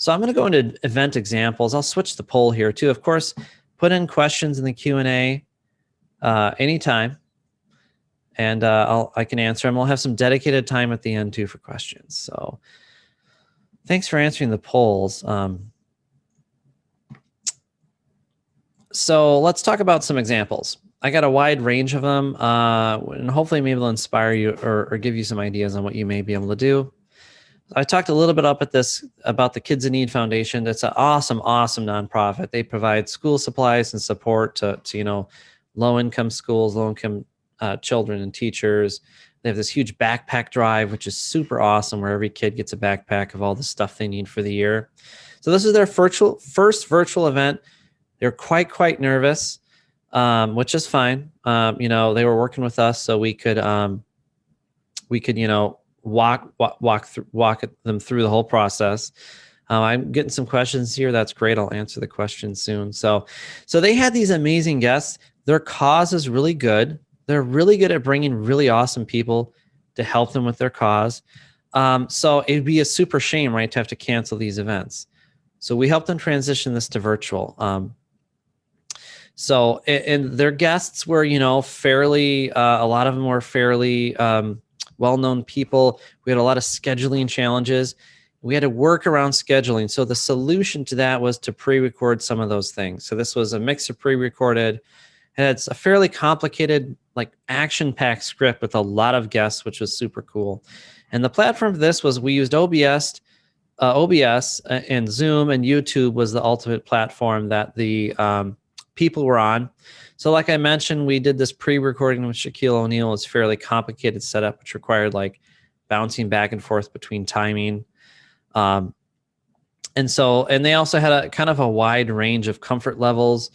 So I'm going to go into event examples. I'll switch the poll here too. Of course, put in questions in the Q&A anytime, and I can answer them. We'll have some dedicated time at the end too for questions. So thanks for answering the polls. So let's talk about some examples. I got a wide range of them, and hopefully maybe they'll inspire you or give you some ideas on what you may be able to do. I talked a little bit about the Kids in Need Foundation. That's an awesome, awesome nonprofit. They provide school supplies and support to low-income schools, low-income children and teachers. They have this huge backpack drive, which is super awesome, where every kid gets a backpack of all the stuff they need for the year. So this is their first virtual event. They're quite nervous, which is fine. They were working with us, so we could walk them through the whole process. I'm getting some questions here. That's great. I'll answer the questions soon. So they had these amazing guests. Their cause is really good. They're really good at bringing really awesome people to help them with their cause. So it'd be a super shame, right, to have to cancel these events. So we helped them transition this to virtual. And their guests were, fairly, a lot of them were fairly well-known people. We had a lot of scheduling challenges. We had to work around scheduling. So the solution to that was to pre-record some of those things. So this was a mix of pre-recorded. It's a fairly complicated, like action-packed script with a lot of guests, which was super cool. And the platform for this was we used OBS and Zoom, and YouTube was the ultimate platform that the people were on. So like I mentioned, we did this pre-recording with Shaquille O'Neal. It's fairly complicated setup, which required like bouncing back and forth between timing. And they also had a kind of a wide range of comfort levels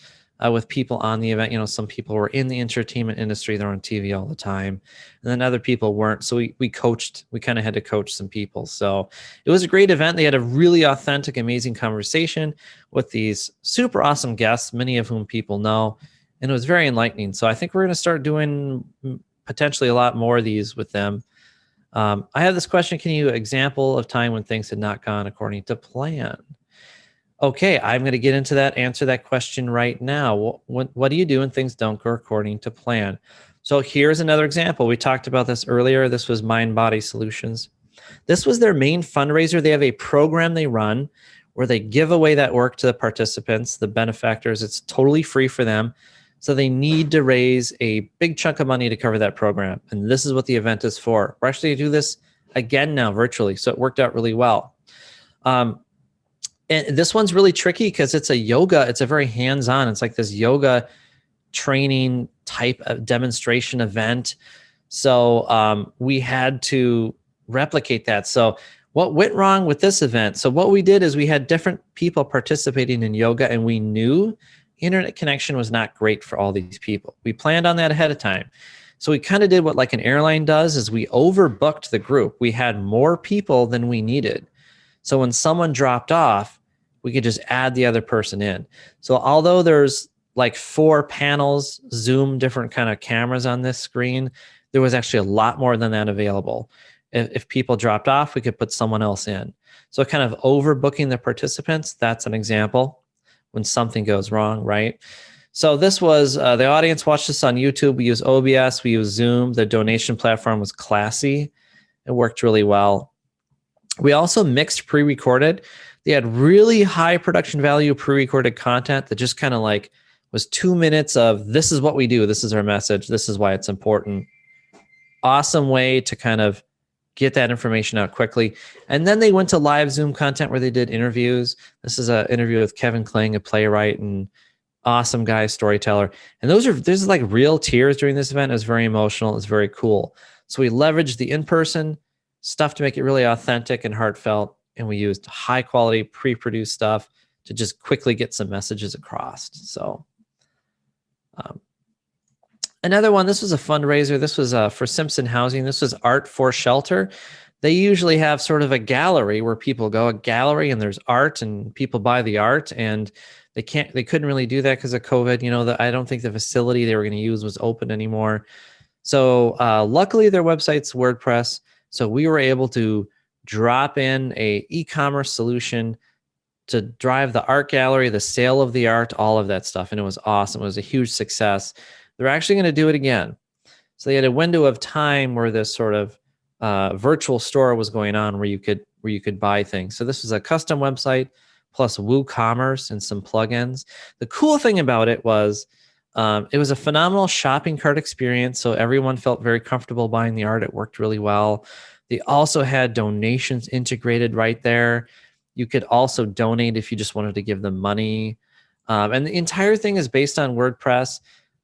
with people on the event. Some people were in the entertainment industry. They're on TV all the time. And then other people weren't. So we kind of had to coach some people. So it was a great event. They had a really authentic, amazing conversation with these super awesome guests, many of whom people know. And it was very enlightening. So I think we're going to start doing potentially a lot more of these with them. I have this question. Can you example of time when things had not gone according to plan? Okay, I'm going to get into that, answer that question right now. What do you do when things don't go according to plan? So here's another example. We talked about this earlier. This was Mind Body Solutions. This was their main fundraiser. They have a program they run where they give away that work to the participants, the benefactors. It's totally free for them. So they need to raise a big chunk of money to cover that program. And this is what the event is for. We're actually going to do this again now virtually. So it worked out really well. And this one's really tricky because it's a very hands-on. It's like this yoga training type of demonstration event. So we had to replicate that. So what went wrong with this event? So what we did is we had different people participating in yoga, and we knew internet connection was not great for all these people. We planned on that ahead of time. So we kind of did what like an airline does, is we overbooked the group. We had more people than we needed. So when someone dropped off, we could just add the other person in. So although there's like 4 panels, Zoom, different kind of cameras on this screen, there was actually a lot more than that available. If people dropped off, we could put someone else in. So kind of overbooking the participants, that's an example when something goes wrong, right? So this was, the audience watched this on YouTube. We use OBS, we use Zoom. The donation platform was classy. It worked really well. We also mixed pre-recorded. They had really high production value pre-recorded content that just kind of like was 2 minutes of, this is what we do, this is our message, this is why it's important. Awesome way to kind of get that information out quickly. And then they went to live Zoom content where they did interviews. This is an interview with Kevin Kling, a playwright and awesome guy, storyteller. And there's like real tears during this event. It was very emotional. It was very cool. So we leveraged the in-person stuff to make it really authentic and heartfelt. And we used high quality pre-produced stuff to just quickly get some messages across. So another one, this was a fundraiser. This was for Simpson Housing. This was Art for Shelter. They usually have sort of a gallery where people go, a gallery, and there's art and people buy the art, and they couldn't really do that because of COVID. I don't think the facility they were going to use was open anymore. So luckily their website's WordPress. So we were able to drop in a e-commerce solution to drive the art gallery, the sale of the art, all of that stuff. And it was awesome. It was a huge success. They're actually going to do it again. So they had a window of time where this sort of virtual store was going on where you could buy things. So this was a custom website plus WooCommerce and some plugins. The cool thing about it was a phenomenal shopping cart experience. So everyone felt very comfortable buying the art. It worked really well. They also had donations integrated right there. You could also donate if you just wanted to give them money. And the entire thing is based on WordPress.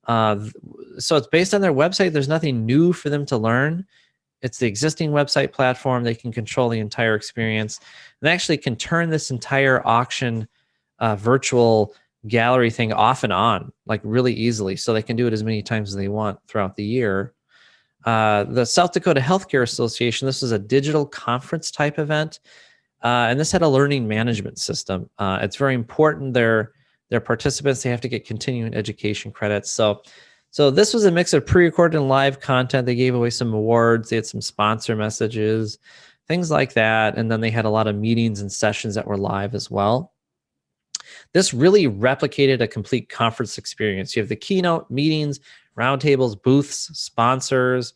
So it's based on their website. There's nothing new for them to learn. It's the existing website platform. They can control the entire experience. And they actually can turn this entire auction virtual gallery thing off and on, like really easily. So they can do it as many times as they want throughout the year. The South Dakota Healthcare Association, this is a digital conference type event. And this had a learning management system. It's very important. Their participants, they have to get continuing education credits. So this was a mix of pre-recorded and live content. They gave away some awards. They had some sponsor messages, things like that. And then they had a lot of meetings and sessions that were live as well. This really replicated a complete conference experience. You have the keynote, meetings, roundtables, booths, sponsors,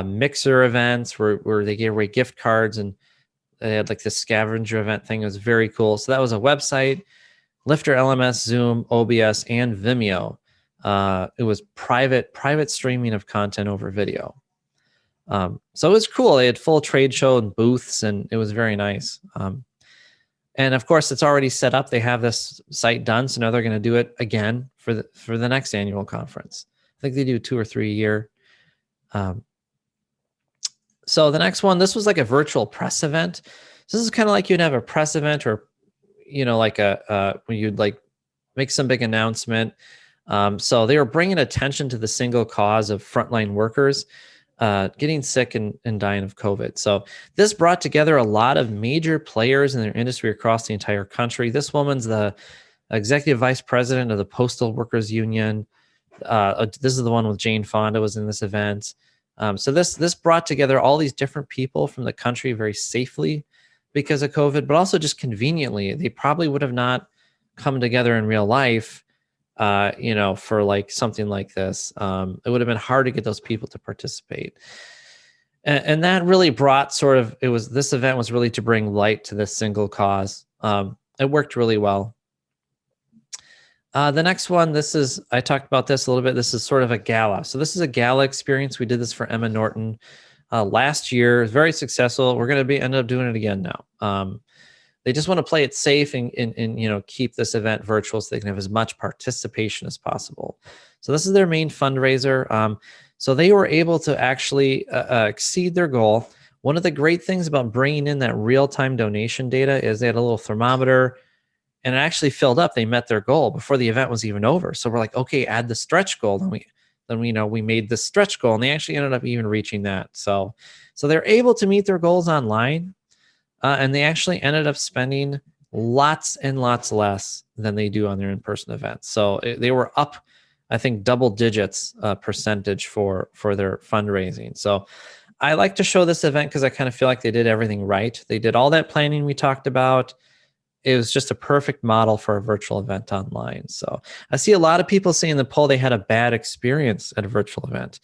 mixer events where they gave away gift cards, and they had like this scavenger event thing. It was very cool. So that was a website, Lifter, LMS, Zoom, OBS, and Vimeo. It was private streaming of content over video. So it was cool. They had full trade show and booths, and it was very nice. And of course, it's already set up. They have this site done, so now they're going to do it again for the next annual conference. I think they do 2 or 3 a year. So the next one, this was like a virtual press event. So this is kind of like you'd have a press event, or like when you'd like make some big announcement. So they were bringing attention to the single cause of frontline workers getting sick and dying of COVID. So this brought together a lot of major players in their industry across the entire country. This woman's the executive vice president of the Postal Workers Union. This is the one with Jane Fonda was in this event. So this brought together all these different people from the country very safely because of COVID, but also just conveniently. They probably would have not come together in real life for like something like this. It would have been hard to get those people to participate. And that really brought this event was really to bring light to this single cause. It worked really well. The next one, I talked about this a little bit. This is sort of a gala. So this is a gala experience. We did this for Emma Norton last year. It was very successful. We're going to end up doing it again now. They just want to play it safe and keep this event virtual so they can have as much participation as possible. So this is their main fundraiser. So they were able to actually exceed their goal. One of the great things about bringing in that real-time donation data is they had a little thermometer, and it actually filled up. They met their goal before the event was even over. So we're like, okay, add the stretch goal. Then we made the stretch goal, and they actually ended up even reaching that. So they're able to meet their goals online. And they actually ended up spending lots and lots less than they do on their in-person events. So they were up, I think, double digits percentage for their fundraising. So I like to show this event because I kind of feel like they did everything right. They did all that planning we talked about. It was just a perfect model for a virtual event online. So I see a lot of people saying in the poll they had a bad experience at a virtual event.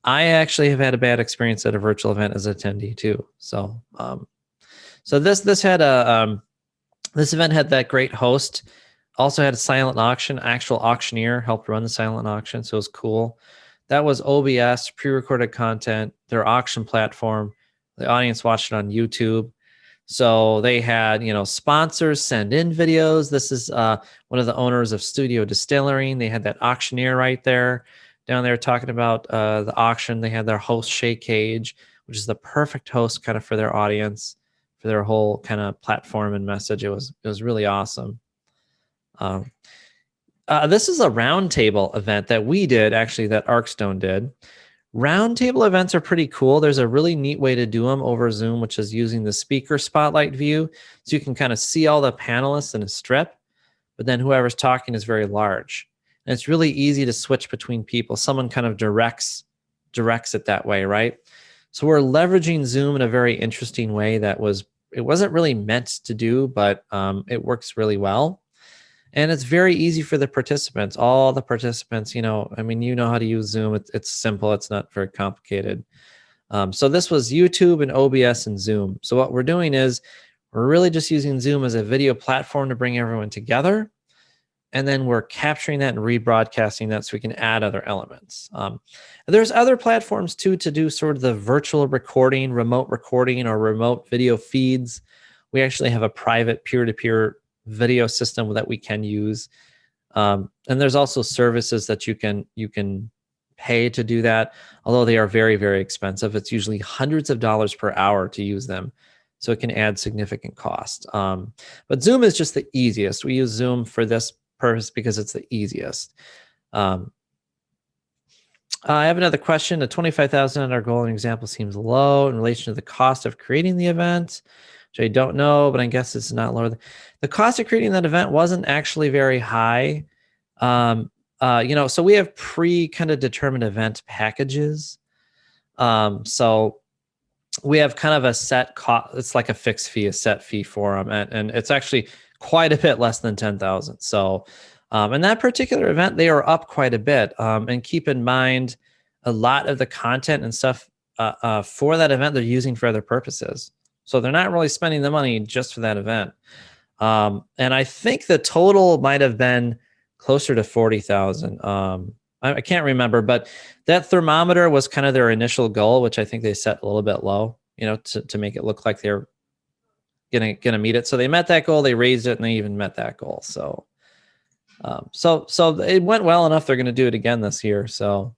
I actually have had a bad experience at a virtual event as an attendee too. So this event had that great host. Also had a silent auction. Actual auctioneer helped run the silent auction, so it was cool. That was OBS, pre-recorded content, their auction platform. The audience watched it on YouTube. So they had, sponsors send in videos. This is one of the owners of Studio Distilling. They had that auctioneer right there, down there talking about the auction. They had their host, Shay Cage, which is the perfect host kind of for their audience, for their whole kind of platform and message. It was really awesome. This is a roundtable event that we did, actually, that Arcstone did. Roundtable events are pretty cool. There's a really neat way to do them over Zoom, which is using the speaker spotlight view. So you can kind of see all the panelists in a strip, but then whoever's talking is very large. And it's really easy to switch between people. Someone kind of directs it that way, right? So we're leveraging Zoom in a very interesting way that was it wasn't really meant to do, but it works really well. And it's very easy for the participants. All the participants, you know, I mean, you know how to use Zoom. It's simple. It's not very complicated. So this was YouTube and OBS and Zoom. So what we're doing is we're really just using Zoom as a video platform to bring everyone together. And then we're capturing that and rebroadcasting that so we can add other elements. There's other platforms too to do sort of the virtual recording, remote recording, or remote video feeds. We actually have a private peer-to-peer video system that we can use. And there's also services that you can pay to do that, although they are very, very expensive. It's usually hundreds of dollars per hour to use them. So it can add significant cost. But Zoom is just the easiest. We use Zoom for this purpose because it's the easiest. I have another question. A $25,000 goal and example seems low in relation to the cost of creating the event, which I don't know, but I guess it's not lower. The cost of creating that event wasn't actually very high. You know, so we have kind of determined event packages. So we have kind of a set cost. It's like a fixed fee, a set fee for them, and it's actually quite a bit less than 10,000. So, in that particular event, they are up quite a bit. And keep in mind, a lot of the content and stuff for that event they're using for other purposes. So they're not really spending the money just for that event. And I think the total might have been closer to 40,000. I can't remember, but that thermometer was kind of their initial goal, which I think they set a little bit low, you know, to make it look like they're gonna meet it. So they met that goal, they raised it, and they even met that goal. So, so it went well enough. They're gonna do it again this year. So